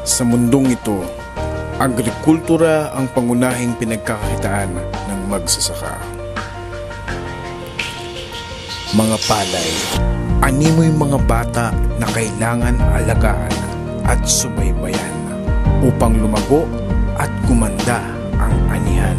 Sa mundong ito, agrikultura ang pangunahing pinagkakakitaan ng magsasaka. Mga palay, animoy mga bata na kailangan alagaan at subaybayan upang lumago at gumanda ang anihan.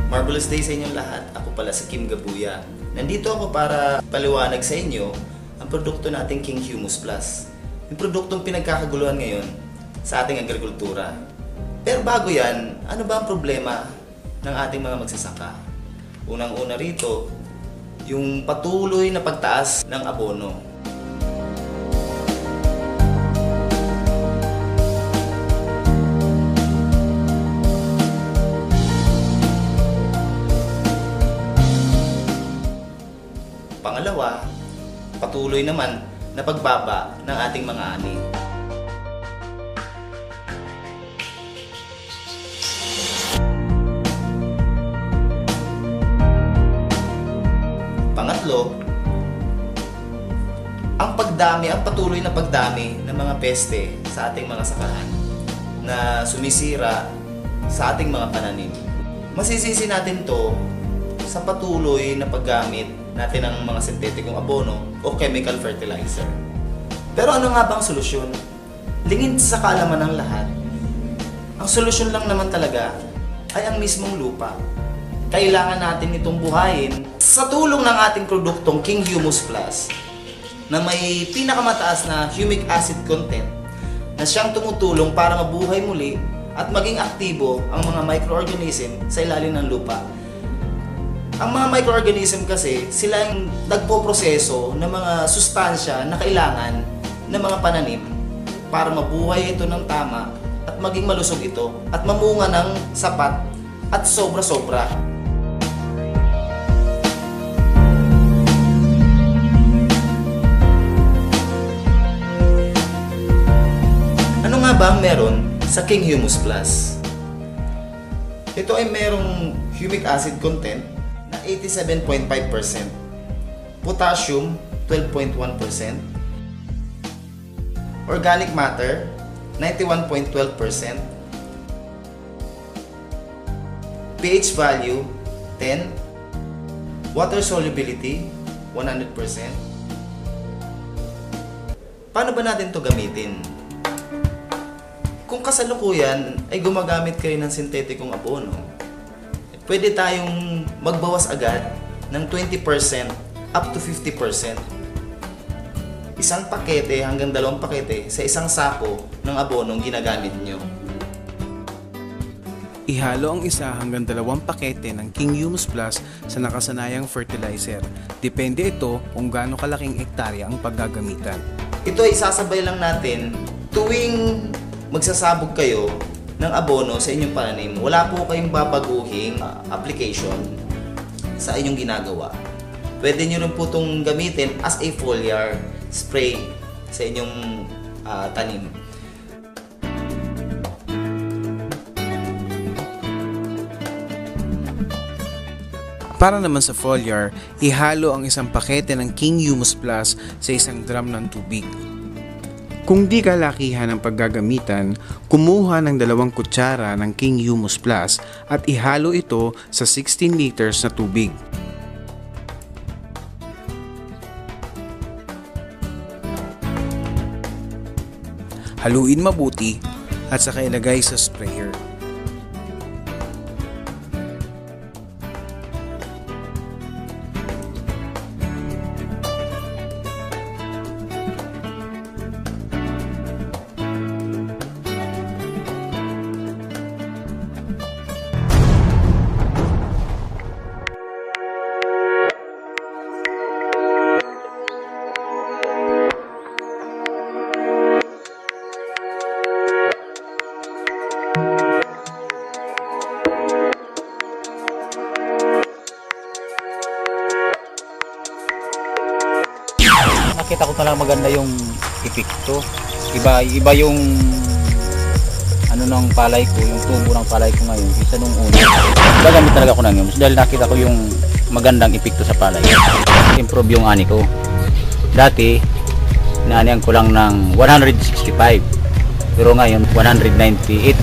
Marvelous day sa inyong lahat. Ako pala si Kim Gabuya. Nandito ako para paliwanag sa inyo ang produkto nating King Humus Plus. Yung produktong pinagkakaguluhan ngayon sa ating agrikultura. Pero bago yan, ano ba ang problema ng ating mga magsasaka? Unang-una rito, yung patuloy na pagtaas ng abono. Pangalawa, patuloy naman na pagbaba ng ating mga ani. Pangatlo, ang patuloy na pagdami ng mga peste sa ating mga sakahan na sumisira sa ating mga pananim. Masisisi natin to sa patuloy na paggamit natin ng mga sintetikong abono o chemical fertilizer. Pero ano nga ba ang solusyon? Lingid sa kaalaman ng lahat, ang solusyon lang naman talaga ay ang mismong lupa. Kailangan natin itong buhayin sa tulong ng ating produktong King Humus Plus na may pinakamataas na humic acid content na siyang tumutulong para mabuhay muli at maging aktibo ang mga microorganism sa ilalim ng lupa. Ang mga microorganism kasi, sila yung nagpoproseso ng mga sustansya na kailangan ng mga pananim para mabuhay ito ng tama at maging malusog ito at mamunga ng sapat at sobra-sobra. Ano nga ba ang meron sa King Humus Plus? Ito ay merong humic acid content na 87.5%, potassium 12.1%, organic matter 91.12%, pH value 10, water solubility 100%. Paano ba natin to gamitin? Kung kasalukuyan ay gumagamit kayo ng sintetikong abono, pwede tayong magbawas agad ng 20% up to 50%. Isang pakete hanggang 2 pakete sa isang sako ng abonong ginagamit nyo. Ihalo ang 1 hanggang 2 pakete ng King Humus Plus sa nakasanayang fertilizer. Depende ito kung gaano kalaking hektarya ang paggagamitan. Ito ay isasabay lang natin tuwing magsasabog kayo ng abono sa inyong pananim. Wala po kayong babaguhing application sa inyong ginagawa. Pwede nyo rin po itong gamitin as a foliar spray sa inyong tanim. Para naman sa foliar, ihalo ang 1 pakete ng King Humus Plus sa 1 drum ng tubig. Kung di kalakihan ang paggagamitan, kumuha ng 2 kutsara ng King Humus Plus at ihalo ito sa 16 liters na tubig. Haluin mabuti at saka ilagay sa sprayer. talaga maganda yung epekto. Iba yung ano ng palay ko, yung tubo ng palay ko ngayon kaysa nung una. Gagamit talaga ako ng humus dahil nakita ko yung magandang epekto sa palay. Improve yung ani ko. Dati, inaanihan ko lang ng 165. Pero ngayon, 198.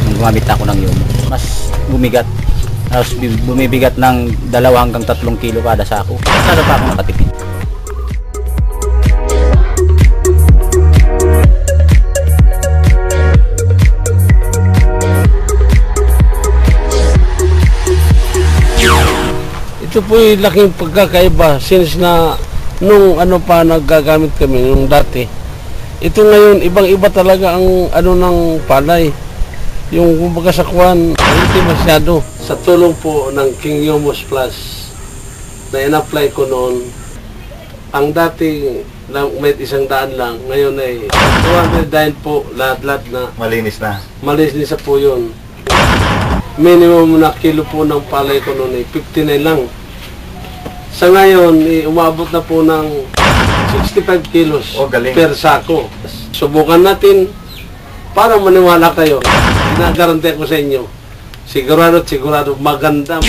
Nung gumamit ako ng humus. Mas bumigat. Tapos bumibigat ng 2 hanggang 3 kilo kada sako. Sana pa ako nakatipid. Ito po yung laking pagkakaiba since na nung ano pa naggagamit kami nung dati. Ito ngayon ibang-iba talaga ang ano ng palay. Yung kumbaga sa kwan, hindi masyado. Sa tulong po ng King Humus Plus na in-apply ko noon, ang dating may 100 lang, ngayon ay 209 po lahat-lahat na. Malinis na. Malinis na po yun. Minimum na kilo po ng palay ko noon ay 59 lang. Sa ngayon, umabot na po ng 65 kilos per sako. Subukan natin para maniwala kayo. Ginagaranti ko sa inyo. Sigurado maganda.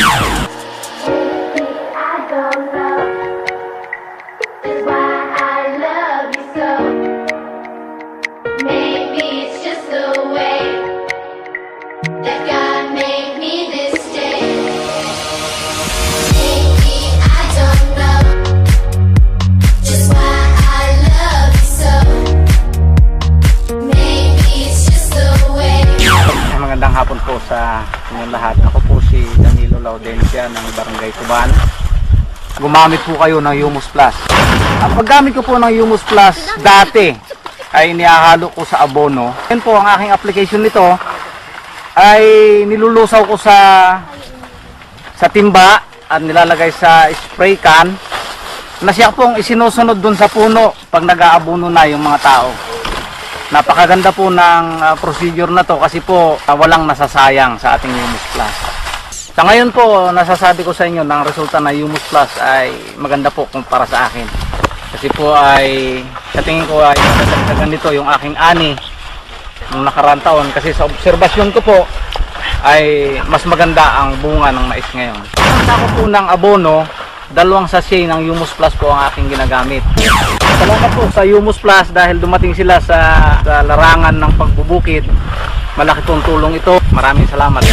Magandang hapon po sa inyong lahat. Ako po si Danilo Laudencia ng Barangay Tuban. Gumamit po kayo ng Humus Plus. Ang paggamit ko po ng Humus Plus dati ay inihahalo ko sa abono. Yan po ang aking application nito ay nilulusaw ko sa timba at nilalagay sa spray can na siya pong isinusunod dun sa puno pag nag-aabono na yung mga tao. Napakaganda po ng procedure na to kasi po walang nasasayang sa ating Humus Plus. Sa ngayon po, nasasabi ko sa inyo na ang resulta ng Humus Plus ay maganda po para sa akin. Kasi po ay, sa tingin ko ay nadagdagan nito yung aking ani nung nakaraang taon. Kasi sa obserbasyon ko po ay mas maganda ang bunga ng mais ngayon. Ang sako po ng abono, 2 sachet ng Humus Plus po ang aking ginagamit. Salamat po sa Humus Plus dahil dumating sila sa larangan ng pagbubukid. Malaki pong tulong ito. Maraming salamat.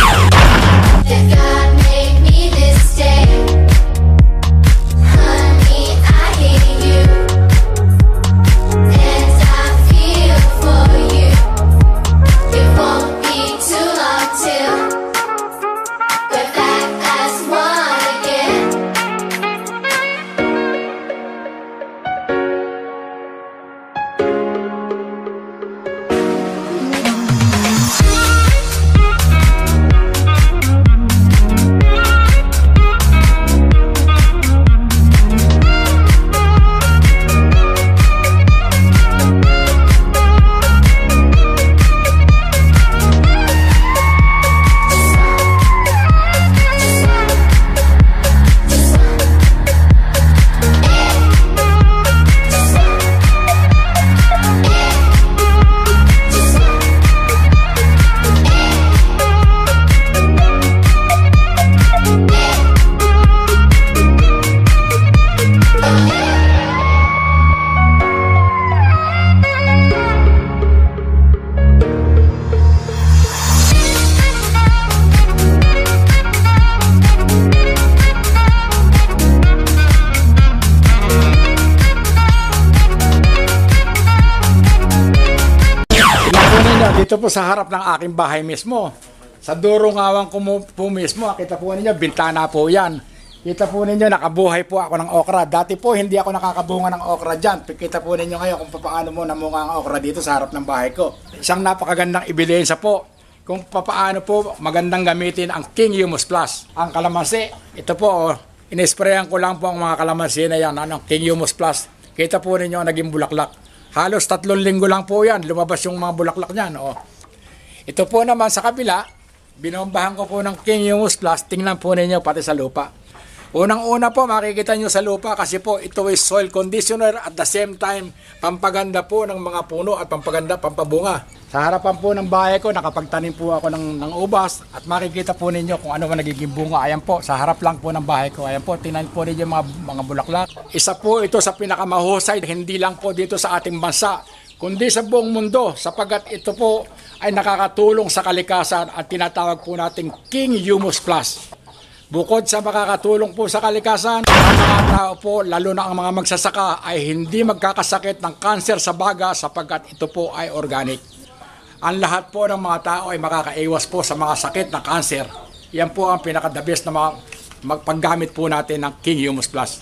Dito po sa harap ng aking bahay mismo. Sa durong awang ko po mismo, kita po ninyo, bintana po yan. Kita po ninyo, nakabuhay po ako ng okra. Dati po, hindi ako nakakabunga ng okra dyan. Kita po ninyo ngayon kung paano mo namunga ang okra dito sa harap ng bahay ko. Isang napakagandang ebidensya po kung paano po magandang gamitin ang King Humus Plus. Ang kalamansi, ito po, inisprayan ko lang po ang mga kalamansi na yan, King Humus Plus. Kita po ninyo, naging bulaklak. Halos 3 linggo lang po yan, lumabas yung mga bulaklak niyan. Ito po naman sa kabila, binombahan ko po ng King Humus Plus, tingnan po ninyo pati sa lupa. Unang-una po, makikita nyo sa lupa kasi po ito ay soil conditioner at the same time, pampaganda po ng mga puno at pampabunga. Sa harapan po ng bahay ko, nakapagtanim po ako ng ubas at makikita po ninyo kung ano man nagiging bunga. Ayan po, sa harap lang po ng bahay ko. Ayan po, tingnan po ninyo mga bulaklak. Isa po ito sa pinakamahusay, hindi lang po dito sa ating bansa, kundi sa buong mundo, sapagat ito po ay nakakatulong sa kalikasan at tinatawag po nating King Humus Plus. Bukod sa makakatulong po sa kalikasan, ang mga tao po, lalo na ang mga magsasaka, ay hindi magkakasakit ng kanser sa baga sapagkat ito po ay organic. Ang lahat po ng mga tao ay makakaiwas po sa mga sakit ng kanser. Yan po ang pinaka-the best na paggamit po natin ng King Humus Plus.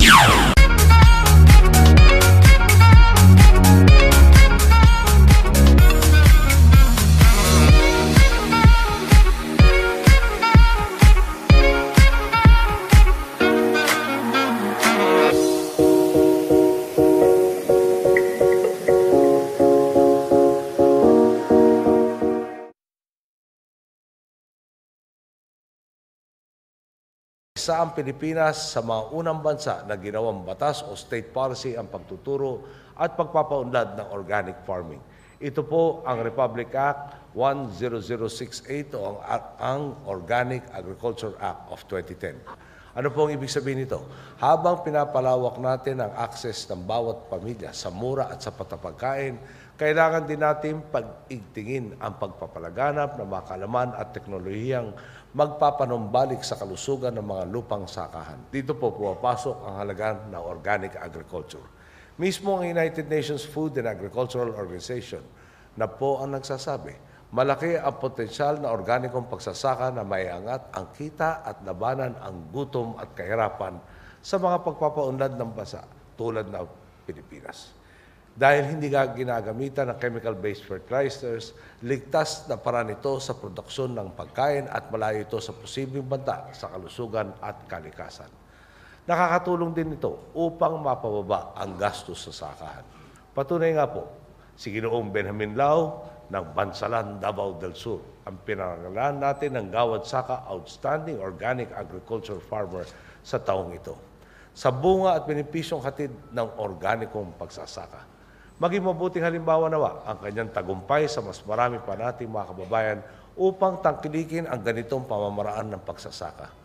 Isa ang Pilipinas sa mga unang bansa na ginawang batas o state policy ang pagtuturo at pagpapaunlad ng organic farming. Ito po ang Republic Act 10068 o ang Organic Agriculture Act of 2010. Ano po ang ibig sabihin nito? Habang pinapalawak natin ang access ng bawat pamilya sa mura at sapat na pagkain, kailangan din natin pag-igtingin ang pagpapalaganap ng mga kaalaman at teknolohiyang magpapanumbalik sa kalusugan ng mga lupang sakahan. Dito po pumapasok ang halaga ng organic agriculture. Mismo ang United Nations Food and Agricultural Organization na po ang nagsasabi, malaki ang potensyal na organikong pagsasaka na maiangat ang kita at labanan ang gutom at kahirapan sa mga pagpapaunlad ng bansa tulad ng Pilipinas. Dahil hindi ginagamitan ng chemical-based fertilizers, ligtas na paraan ito sa produksyon ng pagkain at malayo ito sa posibleng banta sa kalusugan at kalikasan. Nakakatulong din ito upang mapababa ang gastos sa sakahan. Patunay nga po, si Ginoong Benjamin Lao ng Bansalan, Davao del Sur, ang pinangalan natin ng Gawad Saka Outstanding Organic Agriculture Farmer sa taong ito. Sa bunga at benepisyong hatid ng organikong pagsasaka. Maging mabuting halimbawa nawa ang kanyang tagumpay sa mas marami pa nating mga kababayan upang tangkilikin ang ganitong pamamaraan ng pagsasaka.